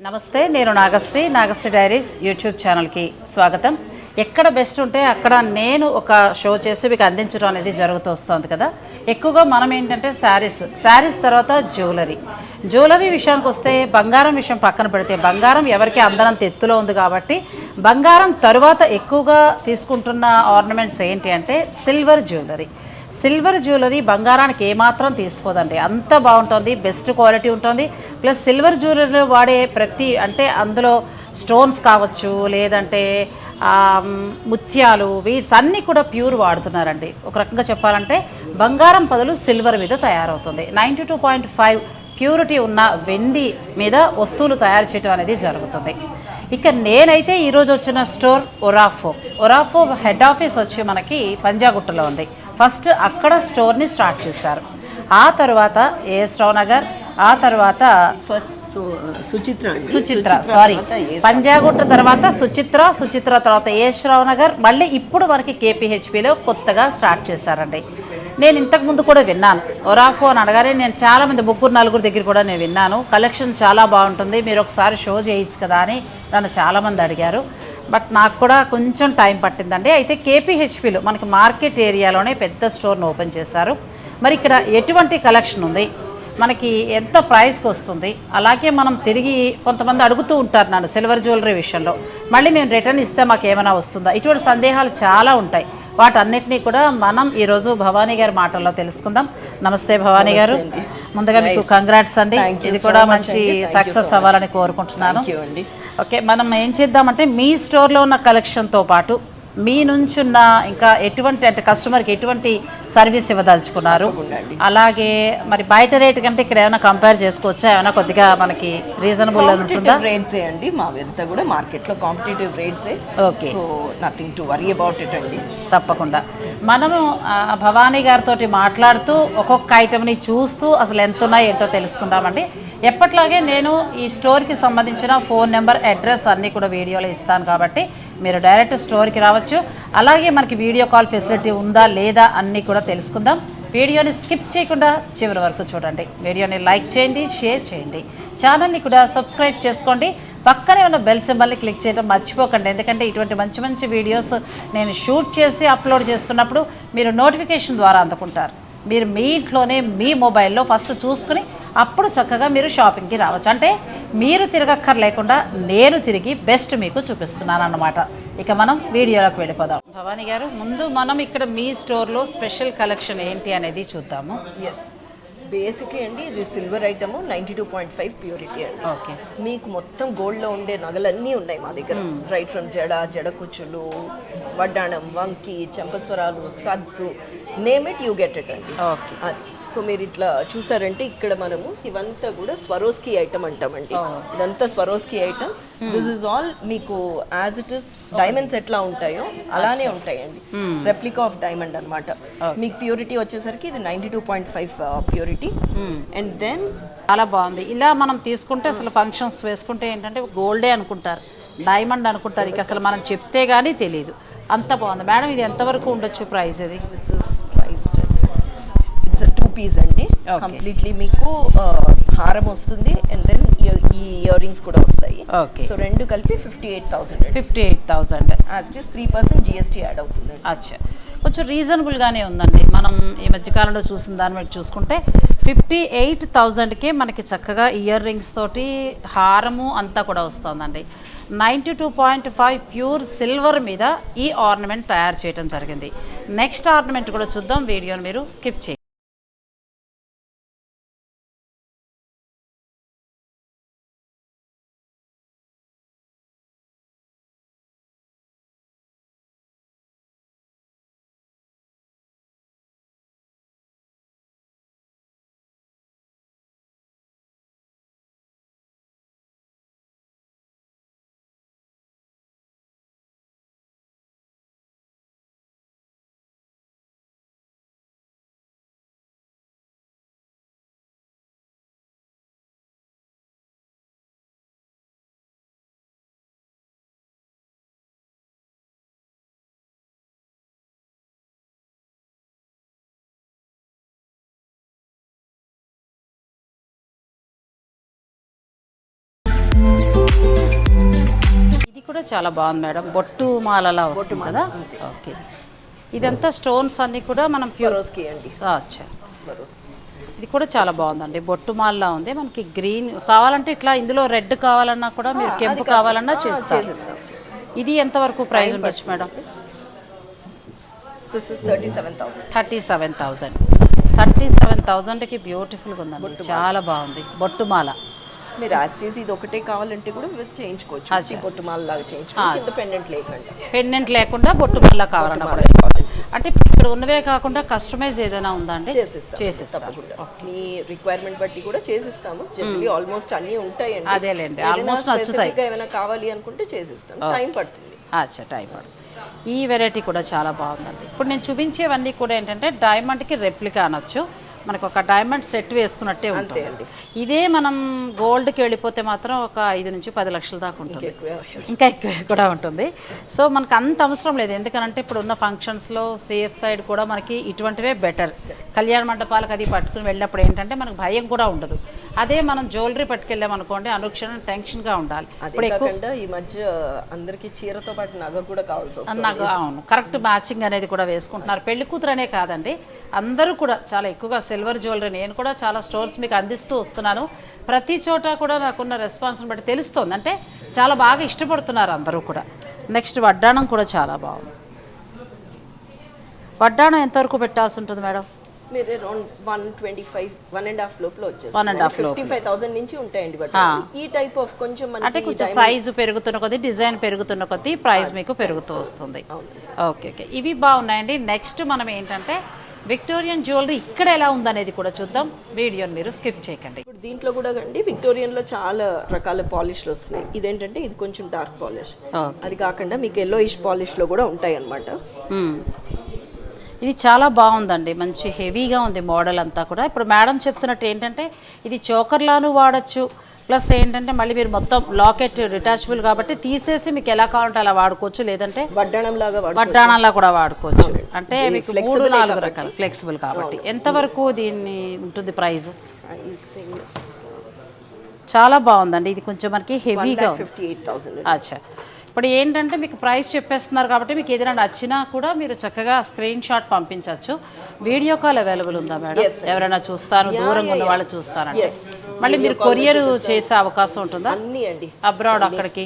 నమస్తే, నేను Nagasri diaries YouTube ఛానల్కి స్వాగతం. ఎక్కడ బెస్ట్ ఉంటే అక్కడ నేను ఒక షో చేసి మీకు అందించడం అనేది జరుగుతూ వస్తుంది కదా. ఎక్కువగా మనం ఏంటంటే శారీస్ తర్వాత జ్యువెలరీ విషయానికి వస్తే బంగారం విషయం పక్కన పెడితే బంగారం ఎవరికి అందనంత ఎత్తులో ఉంది కాబట్టి బంగారం తరువాత ఎక్కువగా తీసుకుంటున్న ఆర్నమెంట్స్ ఏంటి అంటే సిల్వర్ జ్యువెలరీ బంగారానికి ఏమాత్రం తీసుకోదండి. అంత బాగుంటుంది, బెస్ట్ క్వాలిటీ ఉంటుంది. ప్లస్ సిల్వర్ జ్యువెలరీలో వాడే అంటే అందులో స్టోన్స్ కావచ్చు, లేదంటే ముత్యాలు, వీడ్స్ అన్నీ కూడా ప్యూర్ వాడుతున్నారండి. ఒక రకంగా చెప్పాలంటే బంగారం బదులు సిల్వర్ మీద తయారవుతుంది. 92.5 ప్యూరిటీ ఉన్న వెండి మీద వస్తువులు తయారు చేయడం అనేది జరుగుతుంది. ఇక నేనైతే ఈరోజు వచ్చిన స్టోర్ ఒరాఫో హెడ్ ఆఫీస్ వచ్చి మనకి పంజాగుట్టలో ఉంది. ఫస్ట్ అక్కడ స్టోర్ని స్టార్ట్ చేశారు. ఆ తర్వాత ఏఎస్ రావు నగర్, ఆ తర్వాత సుచిత్ర పంజాగుట్ట తర్వాత సుచిత్ర తర్వాత ఏఎస్ రావు నగర్, మళ్ళీ ఇప్పుడు మనకి కేపీహెచ్పిలో కొత్తగా స్టార్ట్ చేశారండి. నేను ఇంతకుముందు కూడా విన్నాను ఒరాఫో అని అనగానే, నేను చాలామంది 3-4 దగ్గర కూడా నేను విన్నాను. కలెక్షన్ చాలా బాగుంటుంది, మీరు ఒకసారి షో చేయొచ్చు కదా అని నన్ను చాలామంది అడిగారు. బట్ నాకు కూడా కొంచెం టైం పట్టిందండి. అయితే కేపీహెచ్పిలో మనకి మార్కెట్ ఏరియాలోనే పెద్ద స్టోర్ను ఓపెన్ చేశారు. మరి ఇక్కడ ఎటువంటి కలెక్షన్ ఉంది, మనకి ఎంత ప్రైస్కి వస్తుంది, అలాగే మనం తిరిగి కొంతమంది అడుగుతూ ఉంటారు నన్ను సిల్వర్ జ్యువెలరీ విషయంలో, మళ్ళీ మేము రిటర్న్ ఇస్తే మాకు ఏమైనా వస్తుందా, ఇటువంటి సందేహాలు చాలా ఉంటాయి. వాటన్నిటినీ కూడా మనం ఈరోజు భవానీ గారి మాటల్లో తెలుసుకుందాం. నమస్తే భవానీ గారు, ముందుగా మీకు కంగ్రాట్స్ అండి. ఇది కూడా మంచి సక్సెస్ అవ్వాలని కోరుకుంటున్నాను. ఓకే, మనం ఏం చేద్దామంటే మీ స్టోర్లో ఉన్న కలెక్షన్తో పాటు మీ నుంచి ఉన్న ఇంకా ఎటువంటి అంటే కస్టమర్కి ఎటువంటి సర్వీస్ ఇవ్వదలుచుకున్నారు, అలాగే మరి బయట రేట్ కంటే ఇక్కడ ఏమైనా కంపేర్ చేసుకోవచ్చా, ఏమైనా కొద్దిగా మనకి రీజనబుల్ ఉంటుందా? రేట్సే అండి మావంతా కూడా మార్కెట్లో కాంపిటేటివ్ రేట్సే. Okay, so nothing to worry about it అండి. తప్పకుండా మనము భవానీ గారితో మాట్లాడుతూ ఒక్కొక్క ఐటమ్ని చూస్తూ అసలు ఎంత ఉన్నాయో ఏంటో తెలుసుకుందామండి. ఎప్పట్లాగే నేను ఈ స్టోర్కి సంబంధించిన ఫోన్ నెంబర్, అడ్రస్ అన్నీ కూడా వీడియోలో ఇస్తాను కాబట్టి మీరు డైరెక్ట్ స్టోర్కి రావచ్చు. అలాగే మనకి వీడియో కాల్ ఫెసిలిటీ ఉందా లేదా అన్నీ కూడా తెలుసుకుందాం. వీడియోని స్కిప్ చేయకుండా చివరి వరకు చూడండి. వీడియోని లైక్ చేయండి, షేర్ చేయండి, ఛానల్ని కూడా సబ్స్క్రైబ్ చేసుకోండి. పక్కనే ఉన్న బెల్ సింబల్ని క్లిక్ చేయడం మర్చిపోకండి. ఎందుకంటే ఇటువంటి మంచి మంచి వీడియోస్ నేను షూట్ చేసి అప్లోడ్ చేస్తున్నప్పుడు మీరు నోటిఫికేషన్ ద్వారా అందుకుంటారు. మీరు మీ ఇంట్లోనే మీ మొబైల్లో ఫస్ట్ చూసుకుని అప్పుడు చక్కగా మీరు షాపింగ్కి రావచ్చు. అంటే మీరు తిరగక్కర్ లేకుండా నేను తిరిగి బెస్ట్ మీకు చూపిస్తున్నాను అన్నమాట. ఇక మనం వీడియోలోకి వెళ్ళిపోదాం. భవానీ గారు, ముందు మనం ఇక్కడ మీ స్టోర్లో స్పెషల్ కలెక్షన్ ఏంటి అనేది చూద్దాము. ఎస్, బేసిక్లీ అండి ఇది సిల్వర్ ఐటమ్ 92.5 ప్యూరిటీ అండి. ఓకే, మీకు మొత్తం గోల్డ్లో ఉండే నగలన్నీ ఉన్నాయి మా దగ్గర. రైట్ ఫ్రమ్ జడ కుచ్చులు, వడ్డాణం, వంకి, చెంపస్వరాలు, studs, name it you get it అండి. ఓకే. సో మీరు ఇట్లా చూసారంటే ఇక్కడ మనము ఇవంతా కూడా స్వరోస్కి ఐటమ్ అంటామండి. ఇదంతా Swarovski item. This is all మీకు యాజ్ ఇట్ ఇస్ డైమండ్స్ ఎట్లా ఉంటాయో అలానే ఉంటాయండి. రెప్లికా ఆఫ్ డైమండ్ అన్నమాట. మీకు ప్యూరిటీ వచ్చేసరికి ఇది 92.5 ప్యూరిటీ. అండ్ దెన్ చాలా బాగుంది. ఇలా మనం తీసుకుంటే అసలు ఫంక్షన్స్ వేసుకుంటే ఏంటంటే గోల్డే అనుకుంటారు, డైమండ్ అనుకుంటారు, ఇక అసలు మనం చెప్తే కానీ తెలియదు, అంత బాగుంది. మేడం ఇది ఎంతవరకు ఉండొచ్చు ప్రైస్? ఇది this is priced, it's 2 piece అండి. కంప్లీట్లీ మీకు హారం వస్తుంది అండ్ దెన్ ఈ ఇయర్ రింగ్స్ కూడా వస్తాయి. ఓకే. సో రెండు కలిపి 58,000. 58,000. As it is 3% GST add అవుతుంది. అచ్చా, కొంచెం రీజనబుల్గానే ఉందండి. మనం ఈ మధ్యకాలంలో చూసిన దాన్ని బట్టి చూసుకుంటే 58,000కే మనకి చక్కగా ఇయర్ రింగ్స్ తోటి హారము అంతా కూడా వస్తుందండి. 92.5 ప్యూర్ సిల్వర్ మీద ఈ ఆర్నమెంట్ తయారు చేయడం జరిగింది. నెక్స్ట్ ఆర్నమెంట్ కూడా చూద్దాం, వీడియోని మీరు స్కిప్ చేయండి. ఇది కూడా చాలా బాగుంది మేడం, బొట్టు మాలలా వస్తుంది కదా. ఓకే. ఇదంతా స్టోన్స్ అన్ని కూడా మనం స్వరోస్కి అండి. అచ్చా, ఇది కూడా చాలా బాగుందండి, బొట్టు మాలలా ఉంది. మనకి గ్రీన్ కావాలంటే ఇట్లా, ఇందులో రెడ్ కావాలన్నా కూడా మీరు కెంపు కావాలన్నా చేస్తారు. ఇది ఎంతవరకు ప్రైస్ ఉండొచ్చు మేడం? This is 37,000. 37,000. 37,000కి బ్యూటిఫుల్గా ఉందండి, చాలా బాగుంది బొట్టుమాల. మీరు యాస్టీస్ ఇది ఒకటే కావాలంటే కూడా చేయించుకోవచ్చు, బొట్టుమాల లాగా చేయించుకోవచ్చు, కింద పెండెంట్ లేకుండా. పెండెంట్ లేకుండా బొట్టుమాల కావాలన్నా కూడా అంటే ఇక్కడ ఉన్నవే కాకుండా కస్టమైజ్ ఏదైనా ఉందా అండి? చేసిస్తాం. మీ రిక్వైర్మెంట్ బట్టి కూడా చేసిస్తాము. జనరల్లీ ఆల్మోస్ట్ అన్నీ ఉంటాయండి. అదేలేండి, ఆల్మోస్ట్ నచ్చుతాయి. ఏమైనా కావాలి అనుకుంటే చేసిస్తాం, టైం పడుతుంది. అచ్చా, టైం పడుతుంది. ఈ వెరైటీ కూడా చాలా బాగుందండి. ఇప్పుడు నేను చూపించేవన్నీ కూడా ఏంటంటే డైమండ్కి రెప్లికా అనొచ్చు, మనకు ఒక డైమండ్ సెట్ వేసుకున్నట్టే ఉంటుంది. ఇదే మనం గోల్డ్కి వెళ్ళిపోతే మాత్రం ఒక 5 నుంచి 10 లక్షల దాకా ఉంటుంది, ఇంకా ఎక్కువ కూడా ఉంటుంది. సో మనకు అంత అవసరం లేదు, ఎందుకనంటే ఇప్పుడు ఉన్న ఫంక్షన్స్లో సేఫ్ సైడ్ కూడా మనకి ఇటువంటివే బెటర్. కళ్యాణ మండపాలకు అది పట్టుకుని వెళ్ళినప్పుడు ఏంటంటే మనకు భయం కూడా ఉండదు. అదే మనం జ్యువెలరీ పట్టుకెళ్ళాం అనుకోండి, అనుక్షణం టెన్షన్గా ఉండాలి. ఇప్పుడు ఎక్కువ ఈ మధ్య అందరికీ చీరతో పాటు నగ కూడా కావాల్సి వస్తుంది. నగ, అవును, కరెక్ట్ మ్యాచింగ్ అనేది కూడా వేసుకుంటున్నారు. పెళ్లి కూతురు అనే కాదండి, అందరూ కూడా చాలా ఎక్కువగా సిల్వర్ జ్యువెలరీ నేను కూడా చాలా స్టోర్స్ మీకు అందిస్తూ వస్తున్నాను. ప్రతి చోట కూడా నాకున్న రెస్పాన్స్ని బట్టి తెలుస్తుంది, అంటే చాలా బాగా ఇష్టపడుతున్నారు అందరూ కూడా. నెక్స్ట్ వడ్డాణం కూడా చాలా బాగుంది. వడ్డాణం ఎంతవరకు పెట్టాల్సి ఉంటుంది మేడం? మీరు అరౌండ్ 125, 1.5 లోపల వచ్చేసి 55,000 నుంచి ఉంటాయండి. బట్ ఈ టైప్ ఆఫ్ కొంచెం అంటే కొంచెం సైజు పెరుగుతున్న కొద్దీ, డిజైన్ పెరుగుతున్న కొద్దీ ప్రైస్ మీకు పెరుగుతూ వస్తుంది. ఓకే ఓకే, ఇవి బాగున్నాయండి. నెక్స్ట్ మనం ఏంటంటే విక్టోరియన్ జ్యువెలరీ ఇక్కడ ఎలా ఉందనేది కూడా చూద్దాం, వీడియోని మీరు స్కిప్ చేయకండి. ఇప్పుడు దీంట్లో కూడా అండి విక్టోరియన్లో చాలా రకాల పాలిష్లు వస్తున్నాయి. ఇదేంటంటే ఇది కొంచెం డార్క్ పాలిష్, అది కాకుండా మీకు ఎల్లోయిష్ పాలిష్లో కూడా ఉంటాయి అన్నమాట. ఇది చాలా బాగుందండి, మంచి హెవీగా ఉంది మోడల్ అంతా కూడా. ఇప్పుడు మేడం చెప్తున్నట్టు ఏంటంటే ఇది చోకర్లాను వాడచ్చు, ప్లస్ ఏంటంటే మళ్ళీ మీరు మొత్తం లాకెట్ డిటాచబుల్ కాబట్టి తీసేసి మీకు ఎలా కావాలంటే అలా వాడుకోవచ్చు, లేదంటే వడ్డాణంలా కూడా వాడుకోవచ్చు. అంటే మీకు 3-4 రకాలు ఫ్లెక్సిబుల్ కాబట్టి. ఎంతవరకు దీన్ని ఉంటుంది ప్రైస్? చాలా బాగుందండి, ఇది కొంచెం మనకి హెవీగా. 58,000. అచ్చా, ఇప్పుడు ఏంటంటే మీకు ప్రైస్ చెప్పేస్తున్నారు కాబట్టి మీకు ఏదైనా నచ్చినా కూడా మీరు చక్కగా స్క్రీన్ షాట్ పంపించవచ్చు. వీడియో కాల్ అవైలబుల్ ఉందా మేడం? ఎవరైనా చూస్తారు, దూరంగా ఉన్న వాళ్ళు చూస్తారంటే మళ్ళీ మీరు కొరియర్ చేసే అవకాశం ఉంటుందా? అబ్రాడ్, అక్కడికి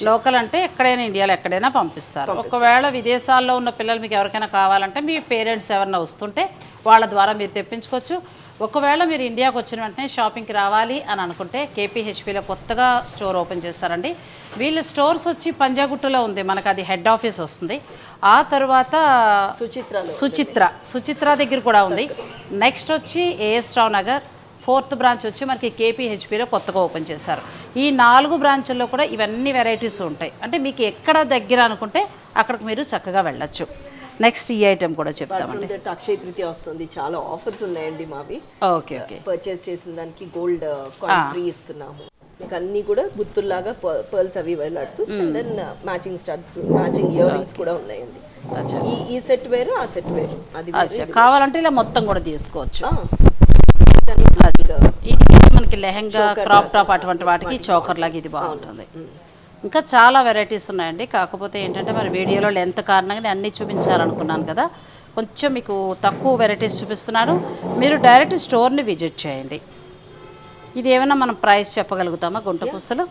లోకల్ అంటే ఎక్కడైనా ఇండియాలో ఎక్కడైనా పంపిస్తారు. ఒకవేళ విదేశాల్లో ఉన్న పిల్లలు మీకు ఎవరికైనా కావాలంటే మీ పేరెంట్స్ ఎవరైనా వస్తుంటే వాళ్ళ ద్వారా మీరు తెప్పించుకోవచ్చు. ఒకవేళ మీరు ఇండియాకి వచ్చిన వెంటనే షాపింగ్కి రావాలి అని అనుకుంటే కేపీహెచ్పిలో కొత్తగా స్టోర్ ఓపెన్ చేస్తారండి. వీళ్ళ స్టోర్స్ వచ్చి పంజాగుట్టలో ఉంది, మనకు అది హెడ్ ఆఫీస్ వస్తుంది. ఆ తర్వాత సుచిత్ర దగ్గర కూడా ఉంది. నెక్స్ట్ వచ్చి ఏఎస్ రావు నగర్, 4th బ్రాంచ్ వచ్చి మనకి కేపీహెచ్పిలో కొత్తగా ఓపెన్ చేశారు. ఈ 4 బ్రాంచుల్లో కూడా ఇవన్నీ వెరైటీస్ ఉంటాయి. అంటే మీకు ఎక్కడ దగ్గర అనుకుంటే అక్కడికి మీరు చక్కగా వెళ్ళొచ్చు. నెక్స్ట్ ఈ ఐటెం కూడా చెప్తామండి. అక్షయ తృతీయ వస్తుంది, చాలా ఆఫర్స్ ఉన్నాయండి మావి. Okay okay. పర్చేస్ చేసిన దానికి గోల్డ్ కాయిన్ ఫ్రీ ఇస్తున్నాము. మీకు అన్ని కూడా గుత్తుల్లాగా పర్ల్స్ అవి వెళ్ళాడుతూ, then matching studs, matching ear rings కూడా ఉన్నాయండి. ఈ సెట్ వేరు, ఆ సెట్ వేరు. అది కావాలంటే ఇలా మొత్తం కూడా తీసుకోవచ్చు. ఇది మనకి లెహంగా, క్రాప్ టాప్ అటువంటి వాటికి చోకర్ లాగా ఇది బాగుంటుంది. ఇంకా చాలా వెరైటీస్ ఉన్నాయండి. కాకపోతే ఏంటంటే మరి వీడియోలో లెంత్ కారణంగా అన్నీ చూపించాలనుకున్నాను కదా, కొంచెం మీకు తక్కువ వెరైటీస్ చూపిస్తున్నాను. మీరు డైరెక్ట్ స్టోర్ని విజిట్ చేయండి. ఇది ఏమైనా మనం ప్రైస్ చెప్పగలుగుతామా? గుంట పుస్తలు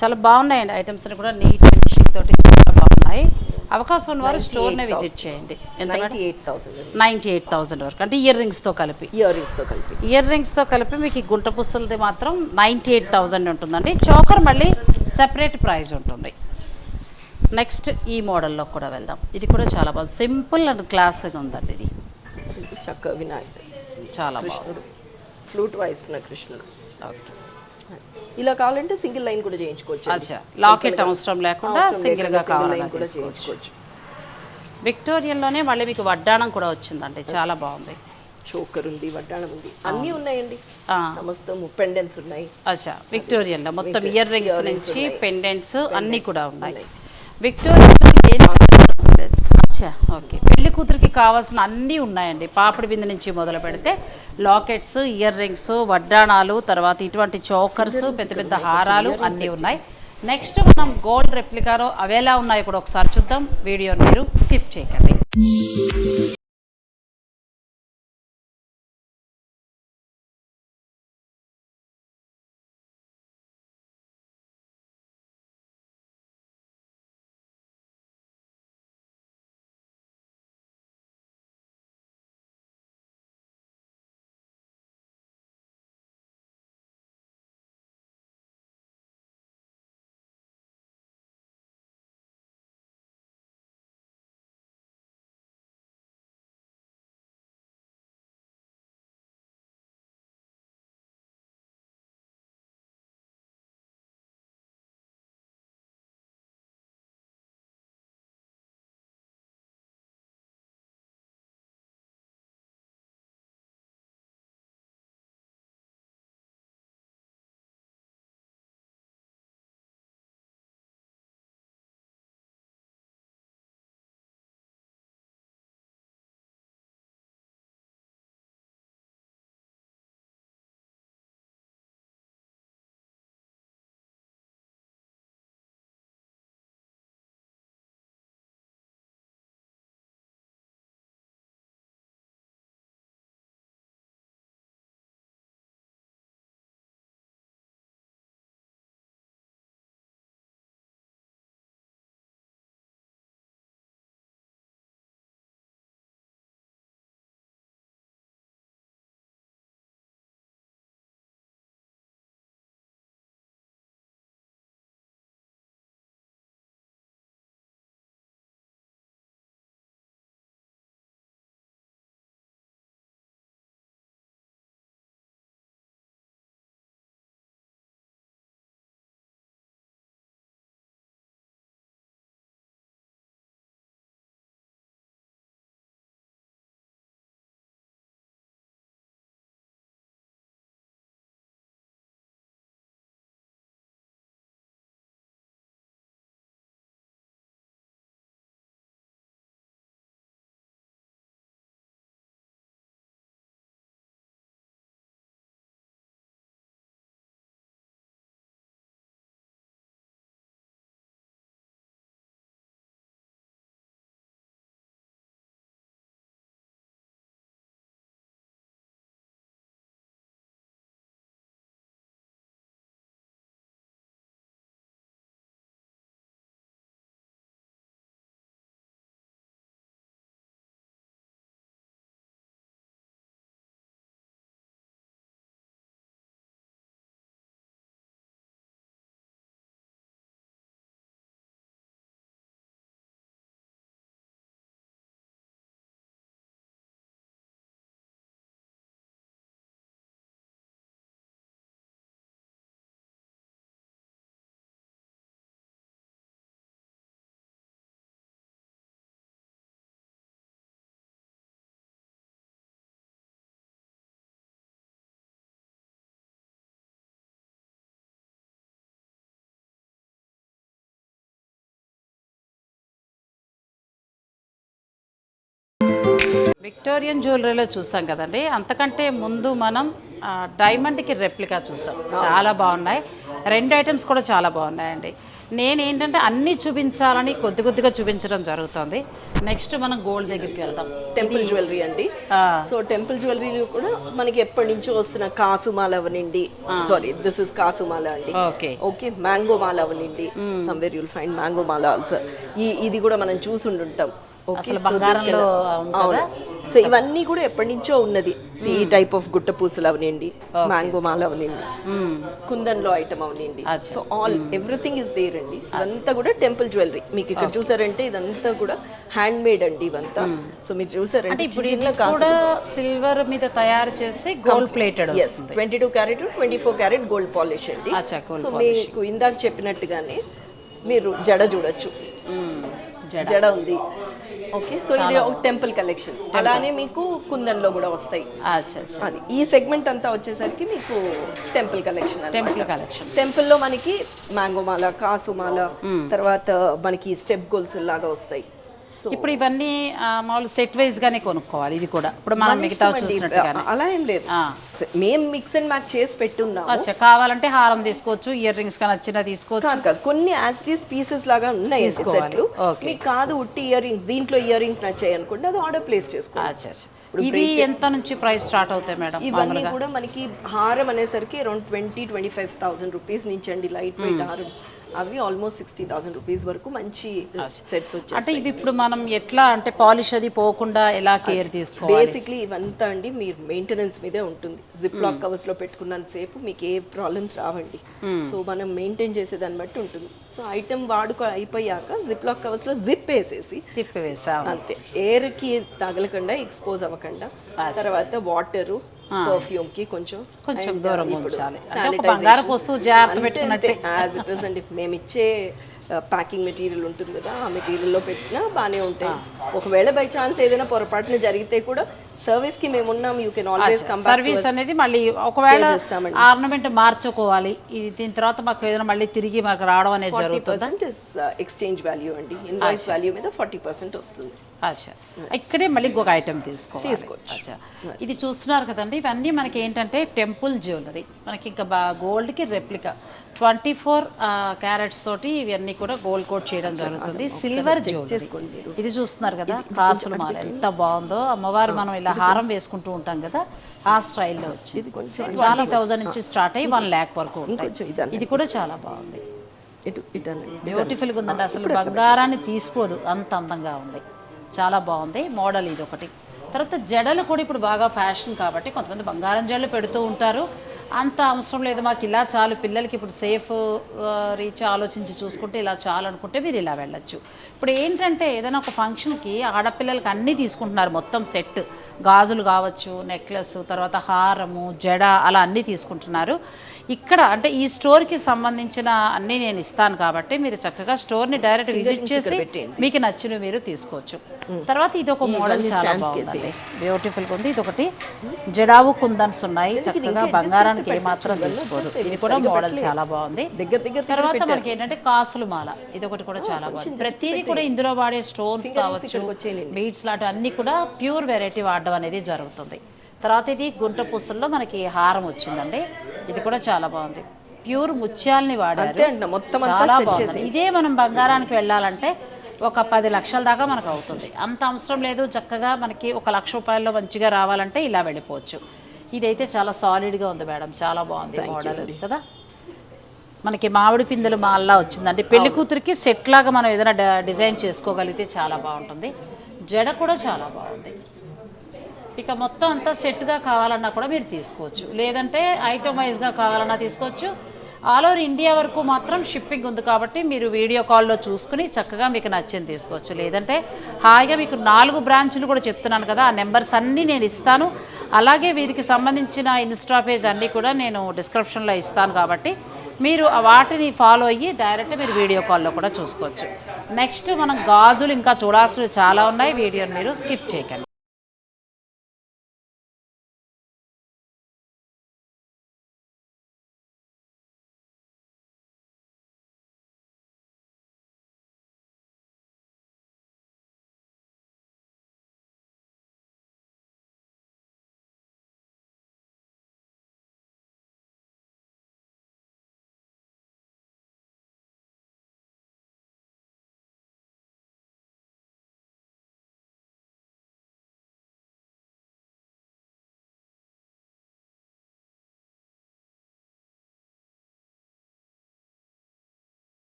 చాలా బాగున్నాయండి. ఐటమ్స్ కూడా నీట్ ఫినిషింగ్ తోటి చాలా బాగున్నాయి. అవకాశం ఉన్నవారు స్టోర్నే విజిట్ చేయండి. ఎంత? 98,000 వరకు. అంటే ఇయర్ రింగ్స్తో కలిపి మీకు ఈ గుంట పుస్తలది మాత్రం 98,000 ఉంటుందండి. చోకర్ మళ్ళీ సెపరేట్ ప్రైస్ ఉంటుంది. నెక్స్ట్ ఈ మోడల్లో కూడా వెళ్దాం. ఇది కూడా చాలా బాగుంది, సింపుల్ అండ్ క్లాస్గా ఉందండి. ఇది చక్కగా వినాయకుడు, చాలా బాగుంది. ఫ్లూట్ వాయిస్తున్న కృష్ణుడు. ఓకే, ఇలా కావాలంటే సింగిల్ లైన్ కూడా చేయించుకోవచ్చు. అచ్చా, లాకెట్ అవసరం లేకుండా సింగిల్గా కావాలని కూడా చేయించుకోవచ్చు. విక్టోరియన్లోనే మళ్ళీ మీకు వడ్డాణం కూడా వచ్చిందండి, చాలా బాగుంది. చోకర్ ఉంది, వడ్డాణం ఉంది, అన్నీ ఉన్నాయండి. సమస్తం పెండెంట్స్ ఉన్నాయి. అచ్చా, విక్టోరియన్లో మొత్తం ఇయర్ రింగ్స్ నుంచి పెండెంట్స్ అన్నీ కూడా ఉన్నాయి. విక్టోరియన్ ఓకే, పెళ్లి కూతురికి కావాల్సిన అన్నీ ఉన్నాయండి. పాపిడి బిందె నుంచి మొదలు పెడితే లాకెట్స్, ఇయర్ రింగ్స్, వడ్డాణాలు, తర్వాత ఇటువంటి చోకర్స్, పెద్ద పెద్ద హారాలు అన్నీ ఉన్నాయి. నెక్స్ట్ మనం గోల్డ్ రెప్లికాలో అవి ఎలా ఉన్నాయో కూడా ఒకసారి చూద్దాం. వీడియోని మీరు స్కిప్ చేయకండి. విక్టోరియన్ జ్యువెలరీలో చూసాం కదండి, అంతకంటే ముందు మనం డైమండ్కి రెప్లికా చూసాం, చాలా బాగున్నాయి. 2 ఐటమ్స్ కూడా చాలా బాగున్నాయండి. నేనేంటంటే అన్నీ చూపించాలని కొద్దిగా చూపించడం జరుగుతుంది. నెక్స్ట్ మనం గోల్డ్ దగ్గరికి వెళ్దాం. టెంపుల్ జ్యువెలరీ అండి. సో టెంపుల్ జ్యువెలరీలో కూడా మనకి ఎప్పటి నుంచో వస్తున్న కాసుమాల అవనండి, సారీ దిస్ ఇస్ కాసుమాల అండి. ఓకే ఓకే, మ్యాంగో మాల అవనండి, సమ్వేర్ యుల్ ఫైండ్ మ్యాంగో మాల ఆల్సో. ఇది కూడా మనం చూసుండుంటాం. అసలు బంగారంలో అవును. సో ఇవన్నీ కూడా ఎప్పటి నుంచో ఉన్నది. ఈ టైప్ ఆఫ్ గుట్ట పూసలు అవనండి, మ్యాంగో మాల అవనండి, కుందన్లో ఐటమ్ అవనండి. So all everything is there అండి. ఇదంతా కూడా టెంపుల్ జ్యువెలరీ. మీకు ఇక్కడ చూసారంటే ఇదంతా కూడా హ్యాండ్ మేడ్ అండి ఇవంతా. సో మీరు చూసారంటే ఇప్పుడు కూడా సిల్వర్ మీద తయారు చేసి gold plated 22 carrot 24 carat gold polish అండి. సో మీకు ఇందాక చెప్పినట్టుగానే మీరు జడ చూడొచ్చు, జడ ఉంది. ఓకే, సో ఇది ఒక టెంపుల్ కలెక్షన్. అలానే మీకు కుందన్లో కూడా వస్తాయి. అది ఈ సెగ్మెంట్ అంతా వచ్చేసరికి మీకు టెంపుల్ కలెక్షన్. టెంపుల్లో మనకి మ్యాంగో మాల, కాసు మాల, తర్వాత మనకి స్టెప్ గోల్స్ లాగా వస్తాయి. ఇప్పుడు ఇవన్నీ మామూలు సెట్ వైజ్ గానే కొనుక్కోవాలి. ఇది కూడా ఇప్పుడు మనం మిగతా చూసినట్టుగానే అలా ఏం లేదు, మేము మిక్స్ అండ్ మ్యాచ్ చేసి పెట్టున్నాం. కావాలంటే హారం తీసుకోవచ్చు, ఇయర్ రింగ్స్ గా నచ్చిన తీసుకోవచ్చు. కొన్ని యాస్టీస్ పీసెస్ లాగా ఉన్నాయి సెట్లు. మీకు కాదు ఉట్టి ఇయర్ రింగ్స్, దీంట్లో ఇయర్ రింగ్స్ నచ్చాయి అనుకుంటే అది ఆర్డర్ ప్లేస్ చేసుకోవచ్చు. ఇవి ఎంత నుంచి ప్రైస్ స్టార్ట్ అవుతాయి మేడం? ఇవన్నీ కూడా మనకి హారం అనేసరికి అరౌండ్ 20-25,000 రూపీస్ నుంచి అండి. లైట్ వెయిట్ హారం అవి ఆల్మోస్ట్ 60,000 రూపీస్ వరకు మంచి సెట్స్ వచ్చాయి. అంటే ఇవి ఇప్పుడు మనం ఎట్లా అంటే పాలిష్ అది పోకుండా ఎలా కేర్ తీసుకోవాలి? బేసిక్లీ ఇవంతా అండి మీరు మెయింటెనెన్స్ మీదే ఉంటుంది. జిప్ లాక్ కవర్స్ లో పెట్టుకున్నంత సేపు మీకు ఏ ప్రాబ్లమ్స్ రావండి. సో మనం మెయింటైన్ చేసేదాన్ని బట్టి ఉంటుంది. సో ఐటమ్ వాడుకో అయిపోయాక జిప్ లాక్ కవర్స్ లో జిప్ వేసేసి అంతే, ఎయిర్ కి తగలకుండా ఎక్స్పోజ్ అవ్వకుండా, తర్వాత వాటరు పర్ఫ్యూమ్ కి కొంచెం దూరం ఉంచాలి. బంగారపు వస్తువు జాగ్రత్త పెట్టుకున్నట్టే యాజ్ ఇట్ ఇస్ అండి. మేము ఇచ్చే ప్యాకింగ్ మెటీరియల్ ఉంటుంది కదా, ఆ మెటీరియల్లో పెట్టినా బాగానే ఉంటాయి. ఒకవేళ బై ఛాన్స్ ఏదైనా పొరపాటున జరిగితే కూడా సర్వీస్ కి మేము ఉన్నాం. You can always come back. Service అనేది మళ్ళీ ఒకవేళ ఆర్నమెంట్ మార్చుకోవాలి, ఇది దీని తర్వాత మాకు ఏదైనా మళ్ళీ తిరిగి మాకు రావడం అనేది జరుగుతుంది. 40% ఎక్స్చేంజ్ వాల్యూ అండి. ఇన్వాయిస్ వాల్యూ మీద 40% వస్తుంది. ఇక్కడే మళ్ళీ ఇంకొక ఐటమ్ తీసుకోవచ్చు. ఇది చూస్తున్నారు కదండి, ఇవన్నీ మనకి ఏంటంటే టెంపుల్ జ్యువెలరీ. మనకి ఇంకా గోల్డ్కి రెప్లికా 24 క్యారెట్స్ తోటి ఇవన్నీ కూడా గోల్డ్ కోట్ చేయడం జరుగుతుంది. సిల్వర్ జ్యువెలరీ ఇది చూస్తున్నారు కదా, కాసుల మాల ఎంత బాగుందో. అమ్మవారు మనం ఇలా హారం వేసుకుంటూ ఉంటాం కదా, ఆ స్టైల్లో వచ్చింది. 20,000 నుంచి స్టార్ట్ అయ్యి 1 lakh వరకు ఉంటాయి. ఇది కూడా చాలా బాగుంది, బ్యూటిఫుల్గా ఉందండి. అసలు బంగారాన్ని తీసుకోదు, అంత అందంగా ఉంది, చాలా బాగుంది మోడల్. ఇది ఒకటి. తర్వాత జడలు కూడా ఇప్పుడు బాగా ఫ్యాషన్ కాబట్టి కొంతమంది బంగారం జడలు పెడుతూ ఉంటారు. అంత అవసరం లేదు, మాకు ఇలా చాలు, పిల్లలకి ఇప్పుడు సేఫ్ రీచ్ ఆలోచించి చూసుకుంటే ఇలా చాలు అనుకుంటే మీరు ఇలా వెళ్ళొచ్చు. ఇప్పుడు ఏంటంటే ఏదైనా ఒక ఫంక్షన్కి ఆడపిల్లలకి అన్నీ తీసుకుంటున్నారు, మొత్తం సెట్, గాజులు కావచ్చు, నెక్లెస్, తర్వాత హారము, జడ, అలా అన్నీ తీసుకుంటున్నారు. ఇక్కడ అంటే ఈ స్టోర్కి సంబంధించిన అన్నీ నేను ఇస్తాను కాబట్టి మీరు చక్కగా స్టోర్ని డైరెక్ట్ విజిట్ చేసి మీకు నచ్చినవి మీరు తీసుకోవచ్చు. తర్వాత ఇది ఒక మోడల్ చాలా బాగుంది, బ్యూటిఫుల్గా ఉంది. ఇది ఒకటి జడావు కుందన్స్ ఉన్నాయి, చక్కగా బంగారానికి ఏమాత్రం తీసుకోరు. ఇది కూడా మోడల్ చాలా బాగుంది. తర్వాత మనకి ఏంటంటే కాసుల మాల, ఇది ఒకటి కూడా చాలా బాగుంది. ప్రతిదీ కూడా ఇందులో వాడే స్టోన్స్ కావచ్చు, బీడ్స్ లాంటి అన్ని కూడా ప్యూర్ వెరైటీ వాడడం అనేది జరుగుతుంది. తర్వాత ఇది గుంట పూసల్లో మనకి హారం వచ్చిందండి, ఇది కూడా చాలా బాగుంది. ప్యూర్ ముత్యాలని వాడారు, చాలా బాగుంది. ఇదే మనం బంగారానికి వెళ్ళాలంటే ఒక 10 లక్షల దాకా మనకు అవుతుంది. అంత అవసరం లేదు, చక్కగా మనకి 1 లక్ష రూపాయల్లో మంచిగా రావాలంటే ఇలా వెళ్ళిపోవచ్చు. ఇదైతే చాలా సాలిడ్గా ఉంది మేడం, చాలా బాగుంది మోడల్ కదా. మనకి మామిడి పిందెలు మాల్లా వచ్చిందండి. పెళ్లి కూతురికి సెట్ లాగా మనం ఏదైనా డిజైన్ చేసుకోగలిగితే చాలా బాగుంటుంది. జడ కూడా చాలా బాగుంది. ఇక మొత్తం అంతా సెట్గా కావాలన్నా కూడా మీరు తీసుకోవచ్చు, లేదంటే ఐటమ్ వైజ్గా కావాలన్నా తీసుకోవచ్చు. ఆల్ ఓవర్ ఇండియా వరకు మాత్రం షిప్పింగ్ ఉంది కాబట్టి మీరు వీడియో కాల్లో చూసుకుని చక్కగా మీకు నచ్చింది తీసుకోవచ్చు. లేదంటే హాయిగా మీకు 4 బ్రాంచ్లు కూడా చెప్తున్నాను కదా, ఆ నెంబర్స్ అన్నీ నేను ఇస్తాను. అలాగే వీరికి సంబంధించిన ఇన్స్టా పేజ్ అన్నీ కూడా నేను డిస్క్రిప్షన్లో ఇస్తాను కాబట్టి మీరు వాటిని ఫాలో అయ్యి డైరెక్ట్ మీరు వీడియో కాల్లో కూడా చూసుకోవచ్చు. నెక్స్ట్ మనం గాజులు ఇంకా చూడాల్సినవి చాలా ఉన్నాయి, వీడియోని మీరు స్కిప్ చేయకండి.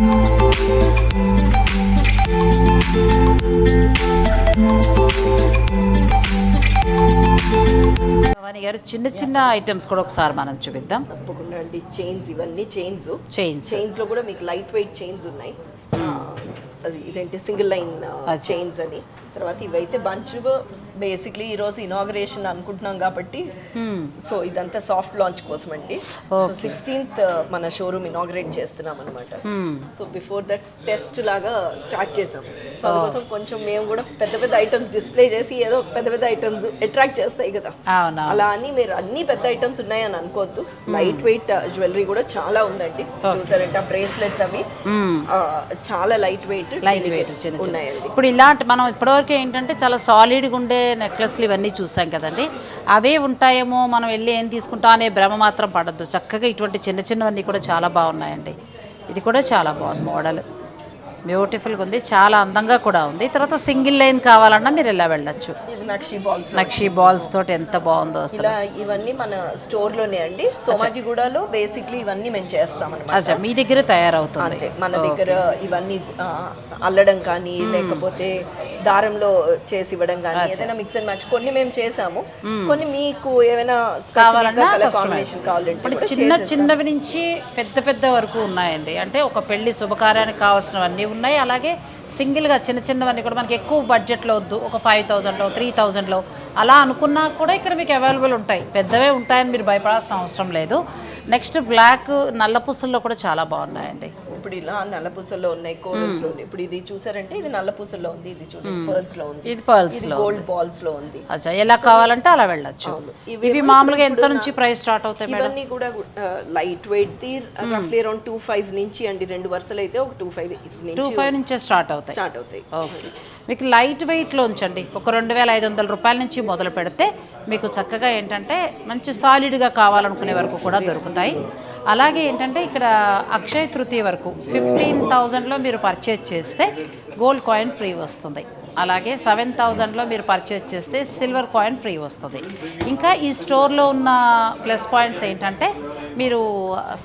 భవానీ గారు చిన్న చిన్న ఐటమ్స్ కూడా ఒకసారి మనం చూపిద్దాం. తప్పకుండా అండి. చైన్స్, ఇవన్నీ చైన్స్ చైన్స్ లో కూడా మీకు లైట్ వెయిట్ చైన్స్ ఉన్నాయి. అది ఇదేంటి సింగిల్ లైన్ చైన్స్ అని. తర్వాత ఇవైతే బంచ్ బేసిక్లీ ఈరోజు ఇనాగరేషన్ అనుకుంటున్నాం కాబట్టి సో ఇదంతా సాఫ్ట్ లాంచ్ కోసం అండి. సో 16th మన షోరూమ్ ఇనాగరేట్ చేస్తున్నాం అనమాట. సో బిఫోర్ దట్ టెస్ట్ లాగా స్టార్ట్ చేసాం. సో అందుకోసం కొంచెం మేము కూడా పెద్ద పెద్ద ఐటమ్స్ డిస్ప్లే చేసి ఏదో పెద్ద పెద్ద ఐటమ్స్ అట్రాక్ట్ చేస్తాయి కదా, అలా అని మీరు అన్ని పెద్ద ఐటమ్స్ ఉన్నాయని అనుకోవద్దు. లైట్ వెయిట్ జ్యువెలరీ కూడా చాలా ఉందండి. చూసారంటే బ్రేస్లెట్స్ అవి చాలా లైట్ వెయిట్ ఉన్నాయండి. ఇప్పుడు ఇలాంటి మనం ఇప్పటివరకు ఏంటంటే చాలా సాలిడ్గా ఉండే నెక్లెస్లు ఇవన్నీ చూసాం కదండి, అవే ఉంటాయేమో మనం వెళ్ళి ఏం తీసుకుంటాం అనే భ్రమ మాత్రం పడద్దు. చక్కగా ఇటువంటి చిన్న చిన్నవన్నీ కూడా చాలా బాగున్నాయండి. ఇది కూడా చాలా బాగుంది, మోడల్ బ్యూటిఫుల్గా ఉంది, చాలా అందంగా కూడా ఉంది. తర్వాత సింగిల్ లైన్ కావాలన్నా మీరు ఇలా వెళ్ళొచ్చు. నక్షి బాల్స్ తోటి ఎంత బాగుందో అసలు. ఇవన్నీ మన స్టోర్ లోనే అండి, సోమాజిగూడలో బేసిక్లీ ఇవన్నీ మేము చేస్తాం అన్నమాట. మీ దగ్గర తయారవుతుంది. మన దగ్గర ఇవన్నీ అల్లడం కానీ లేకపోతే దారంలో చేసి ఇవ్వడం కానీ ఏదైనా మిక్స్ అండ్ మ్యాచ్ కొన్ని మేము చేసాము. కొన్ని మీకు ఏమైనా కావాలంటే కావాలంటే చిన్న చిన్నవి నుంచి పెద్ద పెద్ద వరకు ఉన్నాయండి. అంటే ఒక పెళ్లి శుభకార్యానికి కావాల్సినవన్నీ ఉన్నాయి. అలాగే సింగిల్గా చిన్న చిన్నవన్నీ కూడా మనకి ఎక్కువ బడ్జెట్లో వద్దు, ఒక 5,000లో 3,000లో అలా అనుకున్నా కూడా ఇక్కడ మీకు అవైలబుల్ ఉంటాయి. పెద్దవే ఉంటాయని మీరు భయపడాల్సిన అవసరం లేదు. నెక్స్ట్ బ్లాక్ నల్ల పూసల్లో కూడా చాలా బాగున్నాయండి. ఇప్పుడు ఇలా నల్ల పూసల్లో ఉన్నాయి, కోరల్స్ లో ఉంది. ఇప్పుడు ఇది చూసారంటే ఇది నల్ల పూసల్లో ఉంది, ఇది చూడండి పర్ల్స్ లో ఉంది, ఇది పర్ల్స్ లో, గోల్డ్ బాల్స్ లో ఉంది. అచ్చా, ఎలా కావాలంటే అలా వెళ్ళొచ్చు. ఇవి మామూలుగా ఎంత నుంచి ప్రైస్ స్టార్ట్ అవుతాయి మేడం? ఇవన్నీ కూడా లైట్ వెయిట్ ది రఫ్లీ అరౌండ్ 2,500 నుంచి అండి. 2 వరుసలు అయితే ఒక 2,500 నుంచే స్టార్ట్ అవుతాయి. ఓకే, మీకు లైట్ వెయిట్లో ఉంచండి. ఒక 2,500 రూపాయల నుంచి మొదలు పెడితే మీకు చక్కగా ఏంటంటే మంచి సాలిడ్గా కావాలనుకునే వరకు కూడా దొరుకుతాయి. అలాగే ఏంటంటే ఇక్కడ అక్షయ తృతీయ వరకు 15,000లో మీరు పర్చేజ్ చేస్తే గోల్డ్ కాయిన్ ఫ్రీ వస్తుంది. అలాగే 7,000లో మీరు పర్చేజ్ చేస్తే సిల్వర్ కాయిన్ ఫ్రీ వస్తుంది. ఇంకా ఈ స్టోర్లో ఉన్న ప్లస్ పాయింట్స్ ఏంటంటే మీరు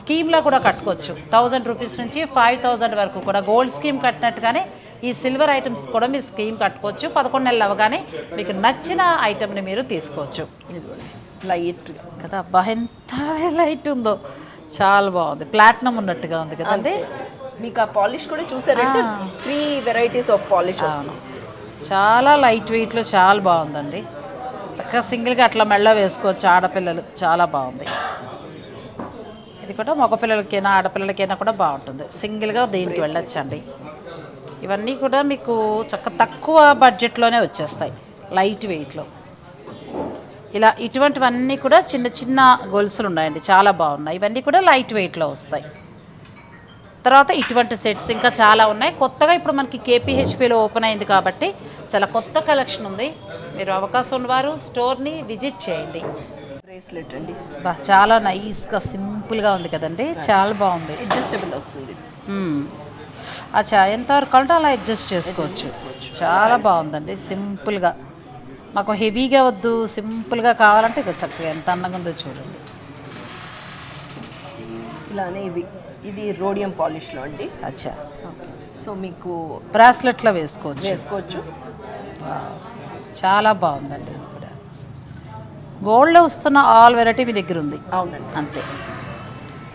స్కీమ్లో కూడా కట్టుకోవచ్చు. 1,000 రూపీస్ నుంచి 5,000 వరకు కూడా గోల్డ్ స్కీమ్ కట్టినట్టుగానే ఈ సిల్వర్ ఐటమ్స్ కూడా మీరు స్కీమ్ కట్టుకోవచ్చు. 11 నెలలు అవగానే మీకు నచ్చిన ఐటమ్ని మీరు తీసుకోవచ్చు. లైట్ కదా, అబ్బా ఎంత లైట్ ఉందో, చాలా బాగుంది. ప్లాటినం ఉన్నట్టుగా ఉంది కదండి. మీకు ఆ పాలిష్ కూడా చూసారంటే 3 వెరైటీస్ ఆఫ్ పాలిష్. చాలా లైట్ వెయిట్లో చాలా బాగుందండి. చక్కగా సింగిల్గా అట్లా మెళ్ళ వేసుకోవచ్చు ఆడపిల్లలు, చాలా బాగుంది. ఇది కూడా మగపిల్లలకైనా ఆడపిల్లలకైనా కూడా బాగుంటుంది. సింగిల్గా దీనికి వెళ్ళొచ్చండి. ఇవన్నీ కూడా మీకు తక్కువ బడ్జెట్లోనే వచ్చేస్తాయి లైట్ వెయిట్లో. ఇలా ఇటువంటివన్నీ కూడా చిన్న చిన్న గొలుసులు ఉన్నాయండి, చాలా బాగున్నాయి. ఇవన్నీ కూడా లైట్ వెయిట్లో వస్తాయి. తర్వాత ఇటువంటి సెట్స్ ఇంకా చాలా ఉన్నాయి. కొత్తగా ఇప్పుడు మనకి కేపీహెచ్పిలో ఓపెన్ అయింది కాబట్టి చాలా కొత్త కలెక్షన్ ఉంది. మీరు అవకాశం ఉన్నవారు స్టోర్ని విజిట్ చేయండి. బ్రేస్లెట్ అండి, చాలా నైస్గా సింపుల్గా ఉంది కదండి, చాలా బాగుంది. అడ్జస్టబుల్ వస్తుంది. అచ్చా, ఎంతవరకు కావాలంటే అలా అడ్జస్ట్ చేసుకోవచ్చు. చాలా బాగుందండి, సింపుల్గా. మాకు హెవీగా వద్దు, సింపుల్గా కావాలంటే ఇక చక్కగా ఎంత అందంగా ఉందో చూడండి. ఇలానే ఇది రోడియం పాలిష్లో అండి. అచ్చా, సో మీకు బ్రాస్లెట్లో వేసుకోవచ్చు. చాలా బాగుందండి. కూడా గోల్డ్లో వస్తున్న ఆల్ వెరైటీ మీ దగ్గర ఉంది. అవునండి, అంతే.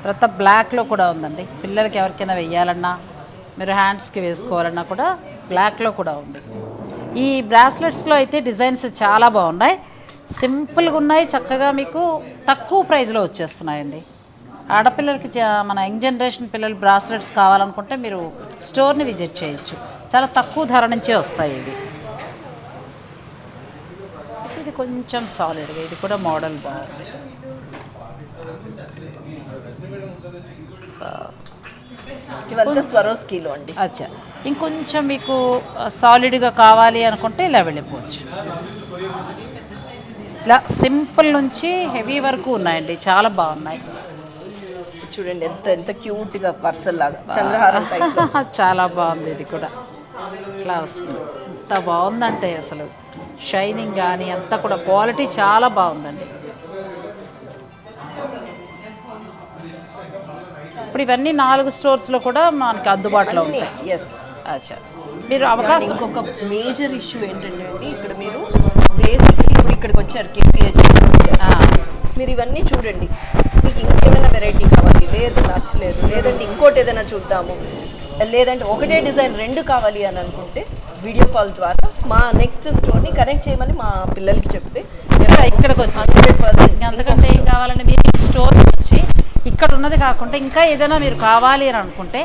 తర్వాత బ్లాక్లో కూడా ఉందండి. పిల్లలకి ఎవరికైనా వెయ్యాలన్నా మీరు హ్యాండ్స్కి వేసుకోవాలన్నా కూడా బ్లాక్లో కూడా ఉంది. ఈ బ్రాస్లెట్స్లో అయితే డిజైన్స్ చాలా బాగున్నాయి, సింపుల్గా ఉన్నాయి. చక్కగా మీకు తక్కువ ప్రైస్లో వచ్చేస్తున్నాయండి. ఆడపిల్లలకి మన యంగ్ జనరేషన్ పిల్లలు బ్రాస్లెట్స్ కావాలనుకుంటే మీరు స్టోర్ని విజిట్ చేయొచ్చు. చాలా తక్కువ ధర నుంచే వస్తాయి ఇవి. ఇది కొంచెం సాలిడ్గా, ఇది కూడా మోడల్ బాగుంది. ఇవంతా స్వరోస్కీలో అండి. అచ్చా, ఇంకొంచెం మీకు సాలిడ్గా కావాలి అనుకుంటే ఇలా వెళ్ళిపోవచ్చు. ఇలా సింపుల్ నుంచి హెవీ వరకు ఉన్నాయండి, చాలా బాగున్నాయి. చూడండి ఎంత క్యూట్గా పర్సల్ లాగా చంద్రహారం చాలా బాగుంది. ఇది కూడా ఇట్లా వస్తుంది, ఎంత బాగుందంటే అసలు షైనింగ్ కానీ అంతా కూడా క్వాలిటీ చాలా బాగుందండి. ఇప్పుడు ఇవన్నీ 4 స్టోర్స్లో కూడా మనకి అందుబాటులో ఉంటాయి. ఎస్. అచ్చా, మీరు అవకాశం. ఇంకొక మేజర్ ఇష్యూ ఏంటంటే అండి, ఇక్కడ మీరు బేసిక్లీ ఇప్పుడు ఇక్కడికి వచ్చారు కేపీహెచ్, మీరు ఇవన్నీ చూడండి, మీకు ఇంకేమైనా వెరైటీ కావాలి, లేదు నచ్చలేదు, లేదంటే ఇంకోటి ఏదైనా చూద్దాము, లేదంటే ఒకటే డిజైన్ 2 కావాలి అని అనుకుంటే వీడియో కాల్ ద్వారా మా నెక్స్ట్ స్టోర్ని కనెక్ట్ చేయమని మా పిల్లలకి చెప్తే ఇక్కడికి వచ్చి 100% అంతకంటే ఏం కావాలంటే మీరు ఈ స్టోర్ వచ్చి ఇక్కడ ఉన్నది కాకుండా ఇంకా ఏదైనా మీరు కావాలి అని అనుకుంటే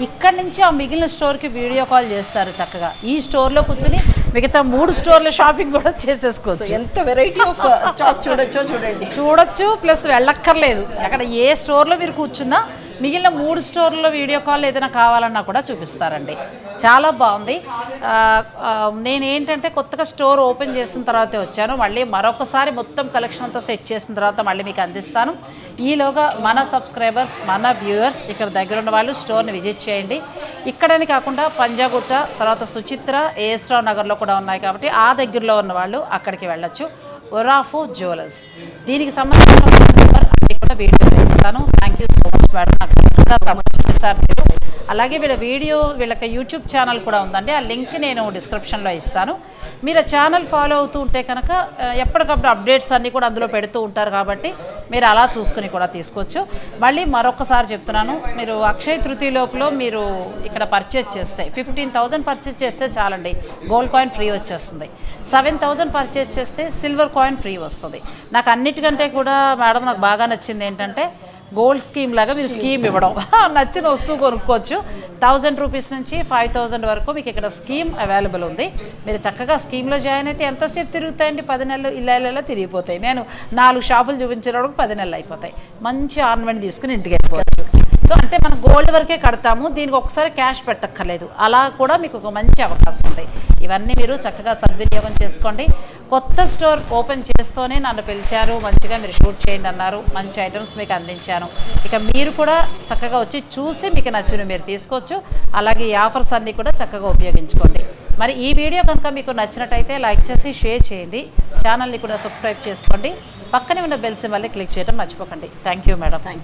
ఇక్కడ నుంచి ఆ మిగిలిన స్టోర్కి వీడియో కాల్ చేస్తారు చక్కగా. ఈ స్టోర్లో కూర్చొని మిగతా 3 స్టోర్ల షాపింగ్ కూడా చేసేసుకోవచ్చు. ఎంత వెరైటీ ఆఫ్ స్టాక్ చూడొచ్చు, ప్లస్ వెళ్ళక్కర్లేదు. అక్కడ ఏ స్టోర్లో మీరు కూర్చున్నా మిగిలిన 3 స్టోర్లలో వీడియో కాల్ ఏదైనా కావాలన్నా కూడా చూపిస్తారండి. చాలా బాగుంది. నేనేంటంటే కొత్తగా స్టోర్ ఓపెన్ చేసిన తర్వాతే వచ్చాను. మళ్ళీ మరొకసారి మొత్తం కలెక్షన్ అంతా సెట్ చేసిన తర్వాత మళ్ళీ మీకు అందిస్తాను. ఈలోగా మన సబ్స్క్రైబర్స్, మన వ్యూవర్స్, ఇక్కడ దగ్గర ఉన్న వాళ్ళు స్టోర్ని విజిట్ చేయండి. ఇక్కడని కాకుండా పంజాగుట్ట, తర్వాత సుచిత్ర, ఏఎస్ రావు నగర్లో కూడా ఉన్నాయి కాబట్టి ఆ దగ్గరలో ఉన్న వాళ్ళు అక్కడికి వెళ్ళొచ్చు. ఒరాఫో జ్యువెలర్స్, దీనికి సంబంధించిన నెంబర్ అది కూడా వీడియోలో ఇస్తాను. Thank you so much madam, నాకు సపోర్ట్ చేస్తారు మీరు. అలాగే వీళ్ళకి యూట్యూబ్ ఛానల్ కూడా ఉందండి, ఆ లింక్ నేను డిస్క్రిప్షన్లో ఇస్తాను. మీరు ఆ ఛానల్ ఫాలో అవుతూ ఉంటే కనుక ఎప్పటికప్పుడు అప్డేట్స్ అన్నీ కూడా అందులో పెడుతూ ఉంటారు కాబట్టి మీరు అలా చూసుకుని కూడా తీసుకోవచ్చు. మళ్ళీ మరొకసారి చెప్తున్నాను, మీరు అక్షయ తృతీయ లోపల మీరు ఇక్కడ పర్చేజ్ చేస్తే 15,000 పర్చేజ్ చేస్తే చాలండి, గోల్డ్ కాయిన్ ఫ్రీ వచ్చేస్తుంది. 7,000 పర్చేజ్ చేస్తే సిల్వర్ కాయిన్ ఫ్రీ వస్తుంది. నాకు అన్నిటికంటే కూడా మేడం నాకు బాగా నచ్చింది ఏంటంటే గోల్డ్ స్కీమ్ లాగా మీరు స్కీమ్ ఇవ్వడం. నచ్చిన వస్తువు కొనుక్కోవచ్చు. 1000 రూపీస్ నుంచి 5,000 వరకు మీకు ఇక్కడ స్కీమ్ అవైలబుల్ ఉంది. మీరు చక్కగా స్కీమ్లో జాయిన్ అయితే ఎంతసేపు తిరుగుతాయండి? 10 నెలలు ఇలా తిరిగిపోతాయి. నేను 4 షాపులు చూపించేటప్పుడు 10 నెలలు అయిపోతాయి. మంచి ఆర్నమెంట్ తీసుకుని ఇంటికి వెళ్ళిపోవచ్చు. సో అంటే మనం గోల్డ్ వరకే కడతాము, దీనికి ఒకసారి క్యాష్ పెట్టక్కర్లేదు. అలా కూడా మీకు ఒక మంచి అవకాశం ఉంది. ఇవన్నీ మీరు చక్కగా సద్వినియోగం చేసుకోండి. కొత్త స్టోర్ ఓపెన్ చేస్తూనే నన్ను పిలిచారు, మంచిగా మీరు షూట్ చేయండి అన్నారు, మంచి ఐటమ్స్ మీకు అందించాను. ఇక మీరు కూడా చక్కగా వచ్చి చూసి మీకు నచ్చిన మీరు తీసుకోవచ్చు. అలాగే ఈ ఆఫర్స్ అన్నీ కూడా చక్కగా ఉపయోగించుకోండి. మరి ఈ వీడియో కనుక మీకు నచ్చినట్టయితే లైక్ చేసి షేర్ చేయండి. ఛానల్ని కూడా సబ్స్క్రైబ్ చేసుకోండి. పక్కనే ఉన్న బెల్ సింబల్ని క్లిక్ చేయడం మర్చిపోకండి. Thank you madam.